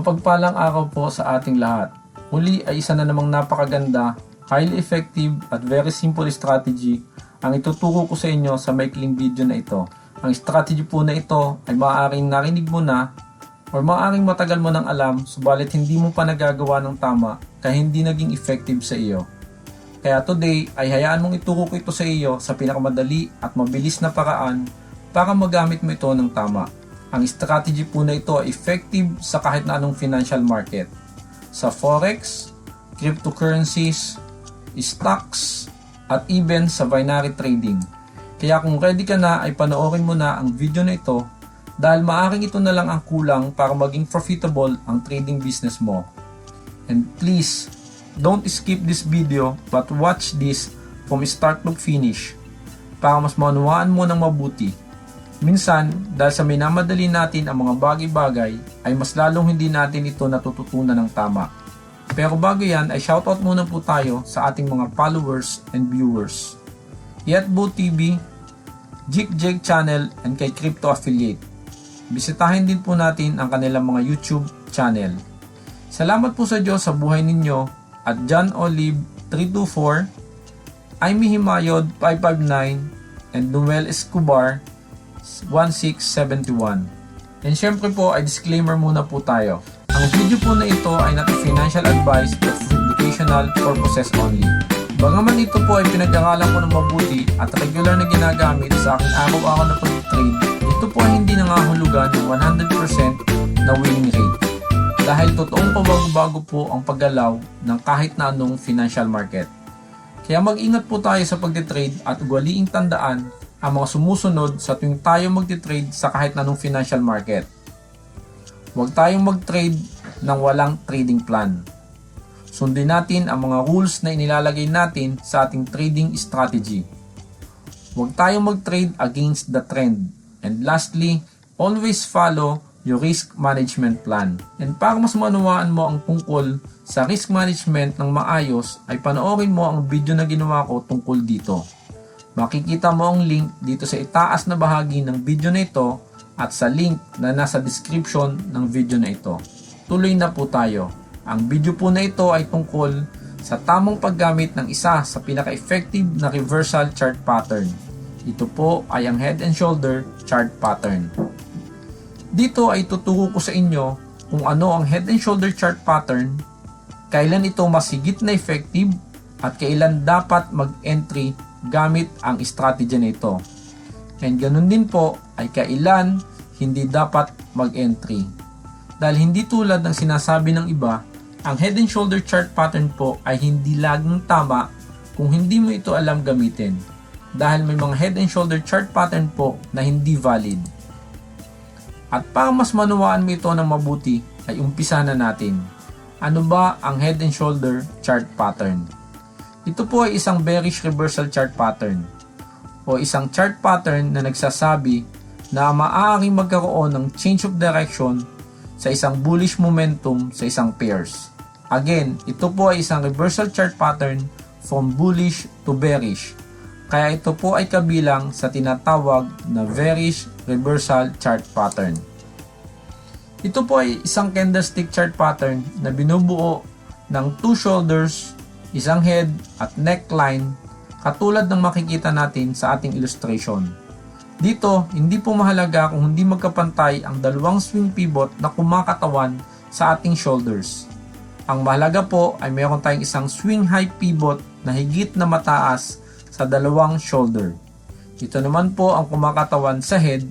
Mapagpalang araw po sa ating lahat. Muli ay isa na namang napakaganda, highly effective at very simple strategy ang ituturo ko sa inyo sa maikling video na ito. Ang strategy po na ito ay maaaring narinig mo na or maaaring matagal mo nang alam, subalit hindi mo pa nagagawa ng tama kaya hindi naging effective sa iyo. Kaya today ay hayaan mong ituro ko ito sa iyo sa pinakamadali at mabilis na paraan para magamit mo ito ng tama. Ang strategy po na ito ay effective sa kahit na anong financial market. Sa forex, cryptocurrencies, stocks, at even sa binary trading. Kaya kung ready ka na ay panoorin mo na ang video na ito dahil maaaring ito na lang ang kulang para maging profitable ang trading business mo. And please, don't skip this video but watch this from start to finish para mas maunawaan mo ng mabuti. Minsan, dahil sa minamadali natin ang mga bagay-bagay, ay mas lalong hindi natin ito natututunan ng tama. Pero bago yan, ay shoutout muna po tayo sa ating mga followers and viewers. Yetbo TV, JigJig Channel, and kay Crypto Affiliate. Bisitahin din po natin ang kanilang mga YouTube channel. Salamat po sa Diyos sa buhay ninyo at John Olive 324, Aimee Himayod 559, and Noel Escobar 1671. And syempre po ay disclaimer muna po tayo. Ang video po na ito ay not financial advice but for educational purposes only. Bagaman ito po ay pinag-aralan ko ng mabuti at regular na ginagamit sa aking araw-araw na pag-trade, ito po ay hindi nangahulugan ng 100% na winning rate. Dahil totoong pabago-bago po ang paggalaw ng kahit na anong financial market. Kaya mag-ingat po tayo sa pag-trade at ugaliing tandaan ang mga sumusunod sa tuwing tayo magti-trade sa kahit na anong financial market. Huwag tayong mag-trade ng walang trading plan. Sundin natin ang mga rules na inilalagay natin sa ating trading strategy. Huwag tayong mag-trade against the trend. And lastly, always follow your risk management plan. And para mas maunawaan mo ang tungkol sa risk management ng maayos, ay panoorin mo ang video na ginawa ko tungkol dito. Makikita mo ang link dito sa itaas na bahagi ng video na ito at sa link na nasa description ng video na ito. Tuloy na po tayo. Ang video po na ito ay tungkol sa tamang paggamit ng isa sa pinaka-effective na reversal chart pattern. Ito po ay ang head and shoulder chart pattern. Dito ay tuturo ko sa inyo kung ano ang head and shoulder chart pattern, kailan ito mas higit na effective at kailan dapat mag-entry gamit ang strategy na ito. And ganun din po ay kailan hindi dapat mag-entry. Dahil hindi tulad ng sinasabi ng iba, ang head and shoulder chart pattern po ay hindi laging tama kung hindi mo ito alam gamitin. Dahil may mga head and shoulder chart pattern po na hindi valid. At para mas manawaan mo ito ng mabuti ay umpisa na natin. Ano ba ang head and shoulder chart pattern? Ito po ay isang bearish reversal chart pattern o isang chart pattern na nagsasabi na maaaring magkaroon ng change of direction sa isang bullish momentum sa isang pairs. Again, ito po ay isang reversal chart pattern from bullish to bearish. Kaya ito po ay kabilang sa tinatawag na bearish reversal chart pattern. Ito po ay isang candlestick chart pattern na binubuo ng two shoulders, isang head at neckline katulad ng makikita natin sa ating illustration. Dito, hindi po mahalaga kung hindi magkapantay ang dalawang swing pivot na kumakatawan sa ating shoulders. Ang mahalaga po ay mayroon tayong isang swing high pivot na higit na mataas sa dalawang shoulder. Ito naman po ang kumakatawan sa head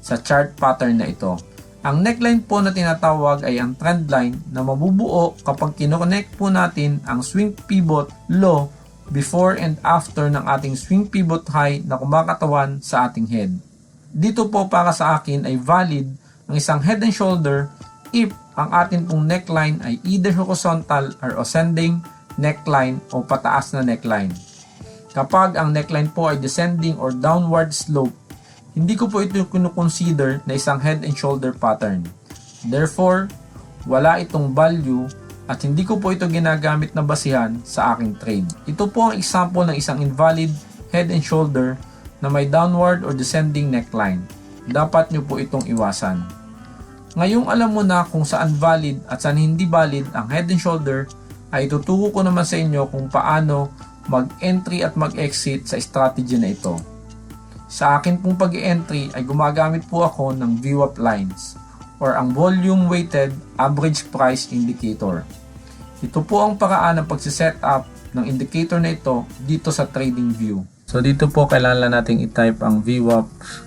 sa chart pattern na ito. Ang neckline po na tinatawag ay ang trend line na mabubuo kapag kinoconnect po natin ang swing pivot low before and after ng ating swing pivot high na kumakatawan sa ating head. Dito po para sa akin ay valid ang isang head and shoulder if ang atin pong neckline ay either horizontal or ascending neckline o pataas na neckline. Kapag ang neckline po ay descending or downward slope, hindi ko po ito kinukonsider na isang head and shoulder pattern. Therefore, wala itong value at hindi ko po ito ginagamit na basihan sa aking trade. Ito po ang example ng isang invalid head and shoulder na may downward or descending neckline. Dapat nyo po itong iwasan. Ngayong alam mo na kung saan valid at saan hindi valid ang head and shoulder, ay ituturo ko naman sa inyo kung paano mag-entry at mag-exit sa strategy na ito. Sa akin pong pag-entry ay gumagamit po ako ng VWAP lines or ang Volume Weighted Average Price Indicator. Ito po ang paraan ng pagsiset up ng indicator na ito dito sa TradingView. So dito po kailangan nating i-type ang VWAP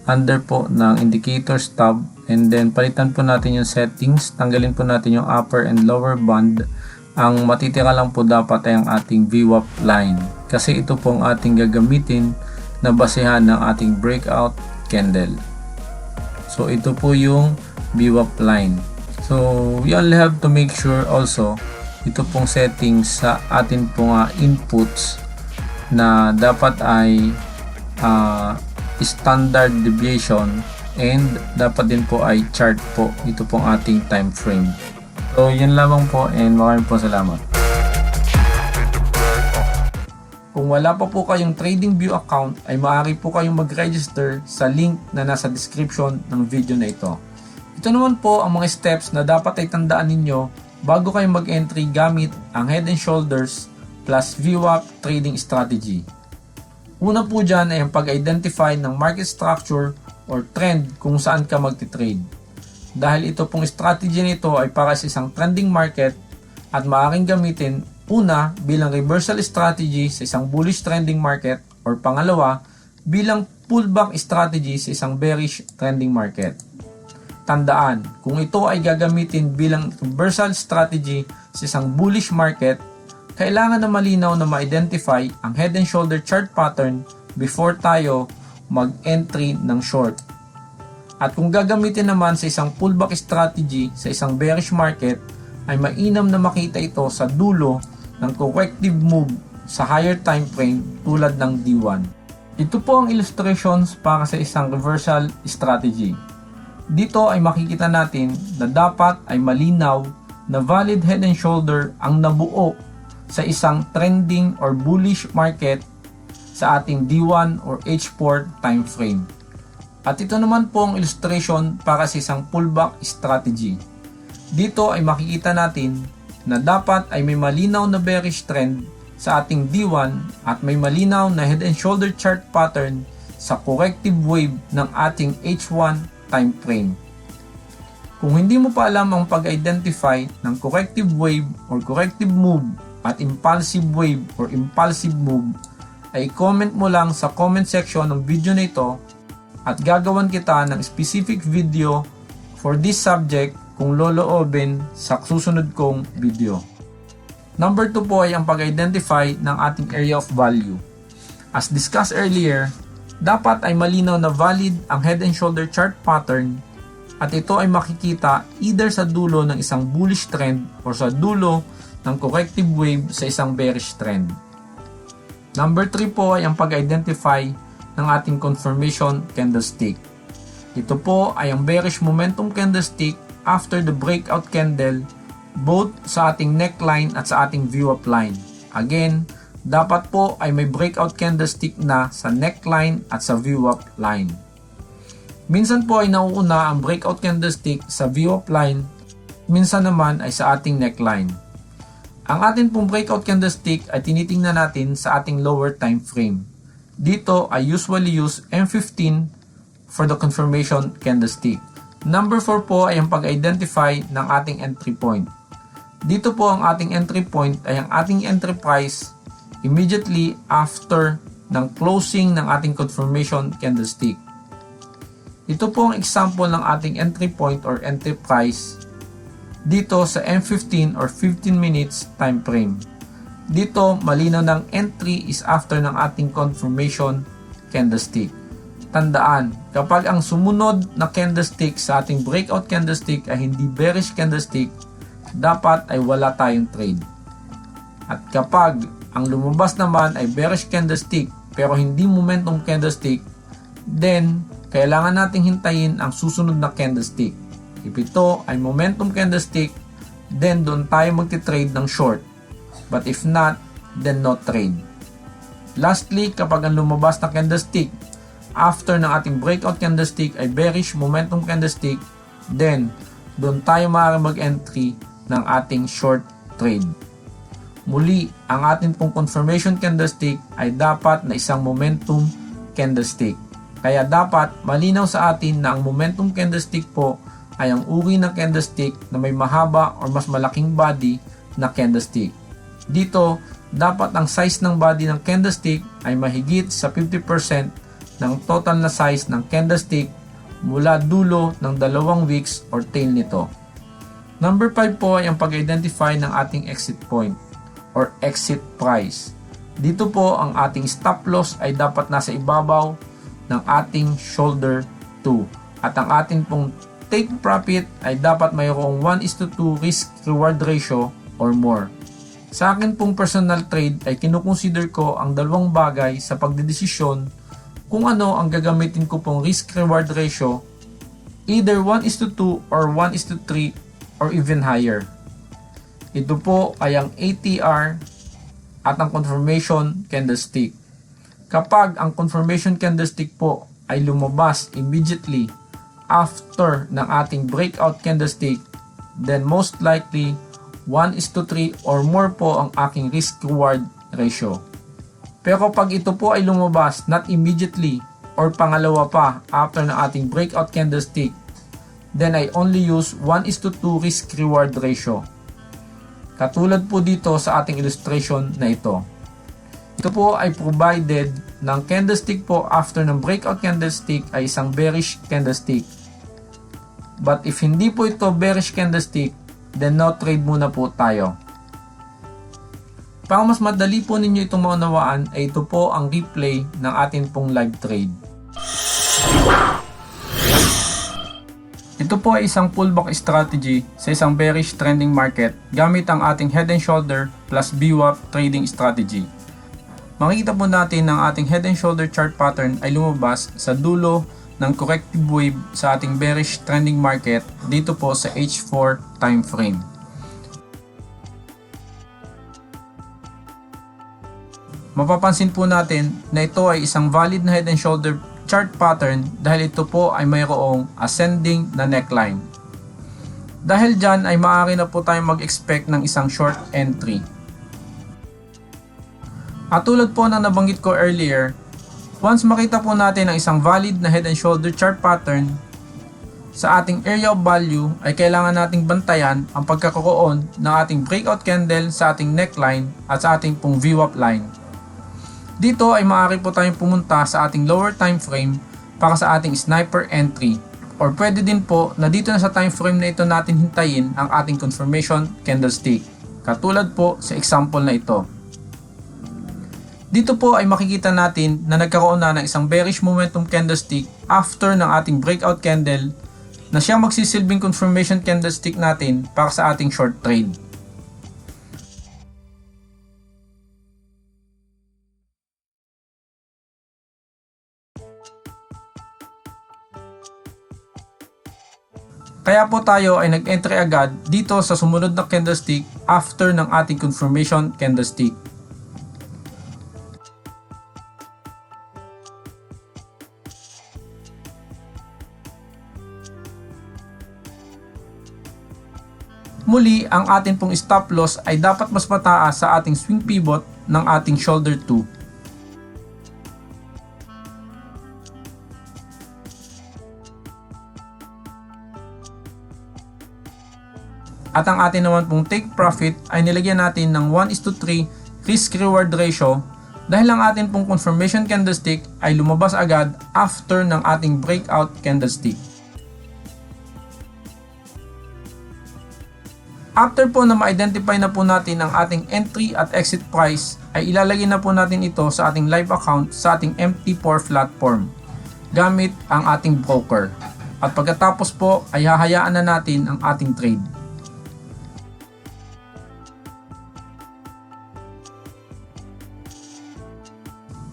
under po ng Indicators tab, and then palitan po natin yung settings, tanggalin po natin yung upper and lower band. Ang matitira lang po dapat ay ang ating VWAP line kasi ito po ang ating gagamitin na basehan ng ating breakout candle. So ito po yung VWAP line. So we only have to make sure also ito pong settings sa atin pong inputs na dapat ay standard deviation, and dapat din po ay chart po ito pong ating time frame. So yun lamang po, and maraming po salamat. Kung wala pa po kayong TradingView account ay maaari po kayong mag-register sa link na nasa description ng video na ito. Ito naman po ang mga steps na dapat ay tandaan ninyo bago kayo mag-entry gamit ang Head and Shoulders plus VWAP trading strategy. Una po dyan ay ang pag-identify ng market structure or trend kung saan ka magti-trade. Dahil ito pong strategy nito ay para sa isang trending market at maaaring gamitin una bilang reversal strategy sa isang bullish trending market, or pangalawa bilang pullback strategy sa isang bearish trending market. Tandaan, kung ito ay gagamitin bilang reversal strategy sa isang bullish market, kailangan na malinaw na ma-identify ang head and shoulder chart pattern before tayo mag-entry ng short. At kung gagamitin naman sa isang pullback strategy sa isang bearish market, ay mainam na makita ito sa dulo ng corrective move sa higher time frame tulad ng D1. Ito po ang illustrations para sa isang reversal strategy. Dito ay makikita natin na dapat ay malinaw na valid head and shoulder ang nabuo sa isang trending or bullish market sa ating D1 or H4 time frame. At ito naman po ang illustration para sa isang pullback strategy. Dito ay makikita natin na dapat ay may malinaw na bearish trend sa ating D1 at may malinaw na head and shoulder chart pattern sa corrective wave ng ating H1 time frame. Kung hindi mo pa alam ang pag-identify ng corrective wave or corrective move at impulsive wave or impulsive move, ay comment mo lang sa comment section ng video na ito at gagawan kita ng specific video for this subject kung loloobin sa susunod kong video. Number 2 po ay ang pag-identify ng ating area of value. As discussed earlier, dapat ay malinaw na valid ang head and shoulder chart pattern at ito ay makikita either sa dulo ng isang bullish trend or sa dulo ng corrective wave sa isang bearish trend. Number 3 po ay ang pag-identify ng ating confirmation candlestick. Ito po ay ang bearish momentum candlestick after the breakout candle both sa ating neckline at sa ating VWAP line. Again, dapat po ay may breakout candlestick na sa neckline at sa VWAP line. Minsan po ay nauuna ang breakout candlestick sa VWAP line, minsan naman ay sa ating neckline. Ang ating pong breakout candlestick ay tinitingnan natin sa ating lower time frame. Dito I usually use M15 for the confirmation candlestick. Number 4 po ay ang pag-identify ng ating entry point. Dito po ang ating entry point ay ang ating entry price immediately after ng closing ng ating confirmation candlestick. Ito po ang example ng ating entry point or entry price dito sa M15 or 15 minutes time frame. Dito malinaw ng entry is after ng ating confirmation candlestick. Tandaan, kapag ang sumunod na candlestick sa ating breakout candlestick ay hindi bearish candlestick, dapat ay wala tayong trade. At kapag ang lumabas naman ay bearish candlestick pero hindi momentum candlestick, then kailangan nating hintayin ang susunod na candlestick. If ito ay momentum candlestick, then doon tayo magti-trade ng short. But if not, then no trade. Lastly, kapag ang lumabas na candlestick after ng ating breakout candlestick ay bearish momentum candlestick, then doon tayo maaaring mag-entry ng ating short trade. Muli, ang ating pong confirmation candlestick ay dapat na isang momentum candlestick. Kaya dapat malinaw sa atin na ang momentum candlestick po ay ang uri ng candlestick na may mahaba or mas malaking body na candlestick. Dito, dapat ang size ng body ng candlestick ay mahigit sa 50% ng total na size ng candlestick mula dulo ng 2 wicks or tail nito. Number 5 po ay ang pag-identify ng ating exit point or exit price. Dito po ang ating stop loss ay dapat nasa ibabaw ng ating shoulder 2 at ang ating pong take profit ay dapat mayroong 1:2 risk reward ratio or more. Sa akin pong personal trade ay kinukonsider ko ang dalawang bagay sa pagdedesisyon kung ano ang gagamitin ko pong risk reward ratio, either 1:2 or 1:3 or even higher. Ito po ay ang ATR at ang confirmation candlestick. Kapag ang confirmation candlestick po ay lumabas immediately after ng ating breakout candlestick, then most likely 1:3 or more po ang aking risk reward ratio. Pero pag ito po ay lumabas not immediately or pangalawa pa after ng ating breakout candlestick, then I only use 1:2 risk reward ratio. Katulad po dito sa ating illustration na ito. Ito po ay provided ng candlestick po after ng breakout candlestick ay isang bearish candlestick. But if hindi po ito bearish candlestick, then no trade muna po tayo. Para mas madali po ninyo itong maunawaan ay ito po ang replay ng atin pong live trade. Ito po ay isang pullback strategy sa isang bearish trending market gamit ang ating head and shoulder plus VWAP trading strategy. Makikita po natin na ang ating head and shoulder chart pattern ay lumabas sa dulo ng corrective wave sa ating bearish trending market dito po sa H4 time frame. Mapapansin po natin na ito ay isang valid na head and shoulder chart pattern dahil ito po ay mayroong ascending na neckline. Dahil dyan ay maaari na po tayong mag-expect ng isang short entry. At tulad po ng nabanggit ko earlier, once makita po natin ang isang valid na head and shoulder chart pattern, sa ating area of value ay kailangan nating bantayan ang pagkakaroon ng ating breakout candle sa ating neckline at sa ating pong VWAP line. Dito ay maaari po tayong pumunta sa ating lower time frame para sa ating sniper entry, or pwede din po na dito na sa time frame na ito natin hintayin ang ating confirmation candlestick, katulad po sa example na ito. Dito po ay makikita natin na nagkaroon na ng isang bearish momentum candlestick after ng ating breakout candle na siyang magsisilbing confirmation candlestick natin para sa ating short trade. Kaya po tayo ay nag-entry agad dito sa sumunod na candlestick after ng ating confirmation candlestick. Muli, ang ating pong stop loss ay dapat mas mataas sa ating swing pivot ng ating shoulder 2. At ang atin naman pong take profit ay nilagyan natin ng 1:3 risk reward ratio dahil ang atin pong confirmation candlestick ay lumabas agad after ng ating breakout candlestick. After po na ma-identify na po natin ang ating entry at exit price, ay ilalagay na po natin ito sa ating live account sa ating MT4 platform gamit ang ating broker. At pagkatapos po ay hahayaan na natin ang ating trade.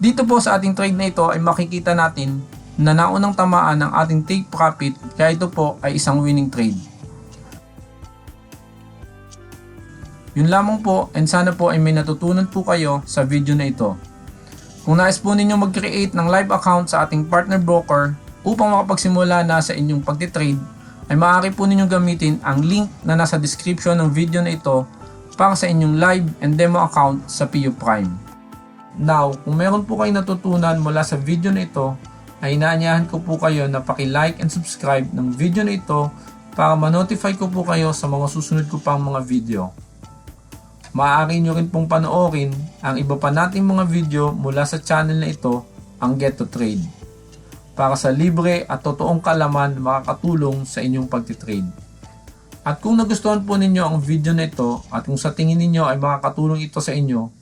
Dito po sa ating trade na ito ay makikita natin na naunang tamaan ng ating take profit kaya ito po ay isang winning trade. Yun lamang po, and sana po ay may natutunan po kayo sa video na ito. Kung nais po ninyo mag-create ng live account sa ating partner broker upang makapagsimula na sa inyong pagtitrade, ay maaari po ninyong gamitin ang link na nasa description ng video na ito para sa inyong live and demo account sa PU Prime. Now, kung meron po kayong natutunan mula sa video na ito, ay inaanyahan ko po kayo na paki-like and subscribe ng video na ito para ma-notify ko po kayo sa mga susunod ko pang mga video. Maaari nyo rin pong panoorin ang iba pa nating mga video mula sa channel na ito, ang Get to Trade, para sa libre at totoong kaalaman na makakatulong sa inyong pagtitrade. At kung nagustuhan po ninyo ang video na ito at kung sa tingin ninyo ay makakatulong ito sa inyo,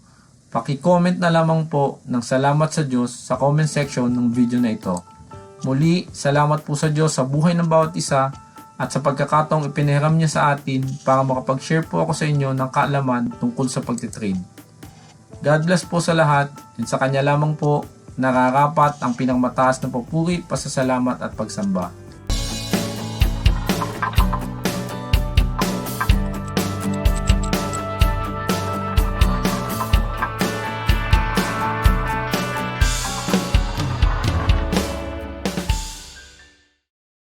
paki-comment na lamang po ng salamat sa Diyos sa comment section ng video na ito. Muli, salamat po sa Diyos sa buhay ng bawat isa at sa pagkakataong ipinahiram niya sa atin para makapag-share po ako sa inyo ng kaalaman tungkol sa pagtitrade. God bless po sa lahat at sa Kanya lamang po nararapat ang pinangmataas na papuri, pasasalamat at pagsamba.